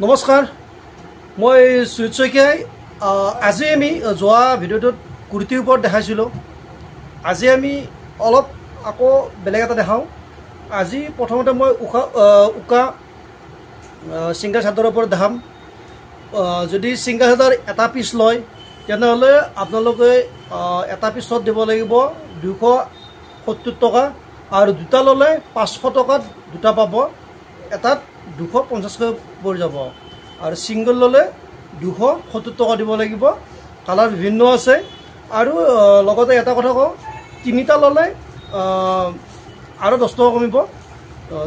নমস্কাৰ মই সুজিত শইকীয়াই আজি আমি যোৱা ভিডিঅ'টোত কুৰ্তিৰ ওপৰত দেখাইছিলোঁ আজি আমি অলপ আকৌ বেলেগ এটা দেখাওঁ আজি প্ৰথমতে মই উকা সিংগা চাদৰৰ ওপৰত দেখাম যদি সিংগা চাদৰ এটা পিচ লয় তেনেহ'লে আপোনালোকে এটা পিছত দিব লাগিব 270 টকা আৰু দুটা ল'লে 500 টকাত দুটা পাব এটাত 250 কৈ পৰি যাব আৰু সিঙ্গল ল'লে 270 টকা দিব লাগিব কালাৰ বিভিন্ন আছে আৰু লগতে এটা কথা কওঁ তিনিটা ল'লে আৰু 10 টকা কমিব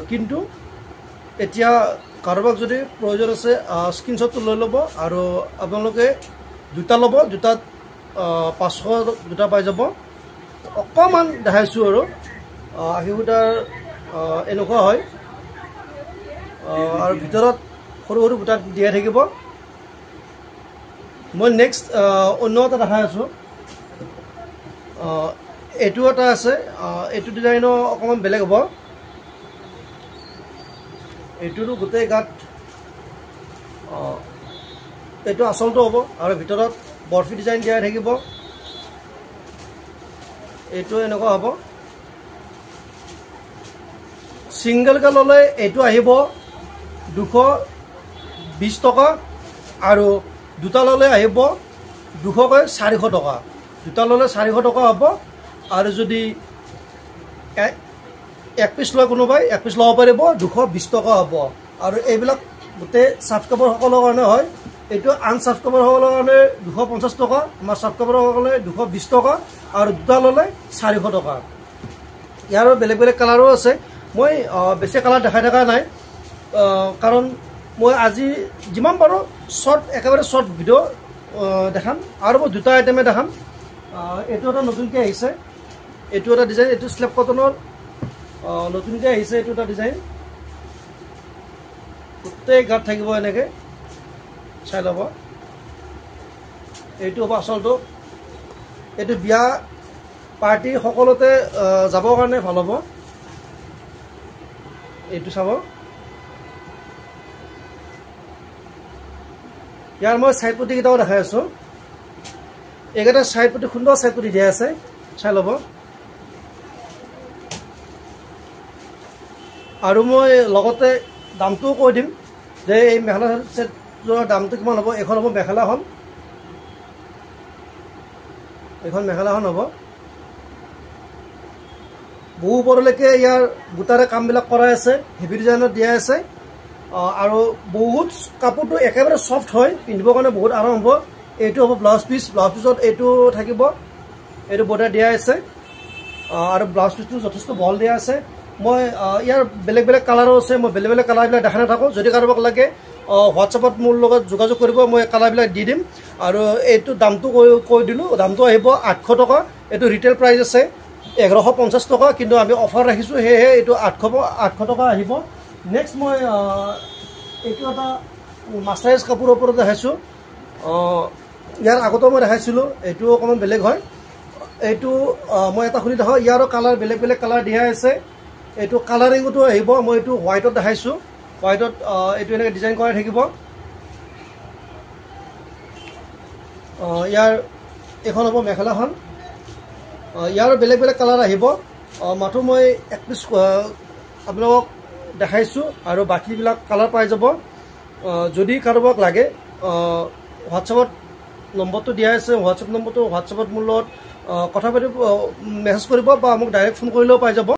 কিন্তু এতিয়া কাৰোবাক যদি প্ৰয়োজন আছে স্ক্ৰিনশ্বটটো লৈ ল'ব আৰু আপোনালোকে দুটা ল'ব দুটাত 500 দুটা পাই যাব অকমান দেখাইছোঁ আৰু আশীটাৰ এনেকুৱা হয় আৰু ভিতৰত সৰু সৰু বুটা দিয়া থাকিব মই নেক্সট অন্য এটা দেখাই আছোঁ এইটো এটা আছে এইটো ডিজাইনো অকমান বেলেগ হ'ব এইটোৰো গোটেই গাত এইটো আচলটো হ'ব আৰু ভিতৰত বৰফি ডিজাইন দিয়া থাকিব এইটো এনেকুৱা হ'ব সিঙ্গেলকৈ ল'লে এইটো আহিব 220 টকা আৰু দুটা ল'লে আহিব 200কৈ 400 টকা দুটা ল'লে 400 টকা হ'ব আৰু যদি এক পিচ লয় কোনোবাই এক পিচ ল'ব পাৰিব 220 টকা হ'ব আৰু এইবিলাক গোটেই ছাবস্ক্ৰাইবাৰসকলৰ কাৰণে হয় এইটো আনছাবস্ক্ৰাইবাৰসকলৰ কাৰণে 250 টকা আমাৰ ছাবস্ক্ৰাইবাৰসকলে 220 টকা আৰু দুটা ল'লে 400 টকা ইয়াৰ বেলেগ বেলেগ কালাৰো আছে মই বেছি কালাৰ দেখাই থকা নাই কাৰণ মই আজি যিমান পাৰোঁ শৰ্ট একেবাৰে শৰ্ট ভিডিঅ' দেখাম আৰু মই দুটা আইটেমে দেখাম এইটো এটা নতুনকৈ আহিছে এইটো এটা ডিজাইন এইটো স্লেব কটনৰ নতুনকৈ আহিছে এইটো এটা ডিজাইন গোটেই গাত থাকিব এনেকৈ চাই ল'ব এইটো হ'ব আচলটো এইটো বিয়া পাৰ্টি সকলোতে যাবৰ কাৰণে ভাল হ'ব এইটো চাব ইয়াৰ মই সাইড পটি কেইটাও দেখাই আছোঁ এইকেইটা সাইড পটি সুন্দৰ সাইড পটি দিয়া আছে চাই ল'ব আৰু মই লগতে দামটোও কৈ দিম যে এই মেখেলা ছেটৰ দামটো কিমান হ'ব এখন হ'ব মেখেলাখন এইখন মেখেলাখন হ'ব বহু ওপৰলৈকে ইয়াৰ বুটাৰে কামবিলাক কৰাই আছে হেভি ডিজাইনত দিয়া আছে আৰু বহুত কাপোৰটো একেবাৰে সফ্ট হয় পিন্ধিবৰ কাৰণে বহুত আৰাম হ'ব এইটো হ'ব ব্লাউজ পিছত এইটো থাকিব এইটো বৰ্ডাৰ দিয়া আছে আৰু ব্লাউজ পিচটো যথেষ্ট বহল দিয়া আছে মই ইয়াৰ বেলেগ বেলেগ কালাৰো আছে মই বেলেগ বেলেগ কালাৰবিলাক দেখা নাথাকোঁ যদি কাৰোবাক লাগে হোৱাটছএপত মোৰ লগত যোগাযোগ কৰিব মই কালাৰবিলাক দি দিম আৰু এইটো দামটো কৈ দিলোঁ দামটো আহিব 800 টকা এইটো ৰিটেইল প্ৰাইচ আছে 1150 টকা কিন্তু আমি অফাৰ ৰাখিছোঁ সেয়েহে এইটো 800 টকা আহিব নেক্সট মই এইটো এটা মাষ্টাৰাইজ কাপোৰৰ ওপৰত দেখাইছোঁ ইয়াৰ আগতেও মই দেখাইছিলোঁ এইটো অকণমান বেলেগ হয় এইটো মই এটা খুলি দেখাওঁ ইয়াৰো কালাৰ বেলেগ বেলেগ কালাৰ দিয়া আছে এইটো কালাৰিঙতো আহিব মই এইটো হোৱাইটত দেখাইছোঁ হোৱাইটত এইটো এনেকৈ ডিজাইন কৰাই থাকিব ইয়াৰ এইখন হ'ব মেখেলাখন ইয়াৰ বেলেগ বেলেগ কালাৰ আহিব মাথো মই এক পিচ আপোনালোকক দেখাইছোঁ আৰু বাকীবিলাক কালাৰ পাই যাব যদি কাৰোবাক লাগে হোৱাটছএপত নম্বৰটো দিয়া আছে হোৱাটছএপ নম্বৰটো হোৱাটছএপত মোৰ লগত কথা পাতি মেছেজ কৰিব বা মোক ডাইৰেক্ট ফোন কৰিলেও পাই যাব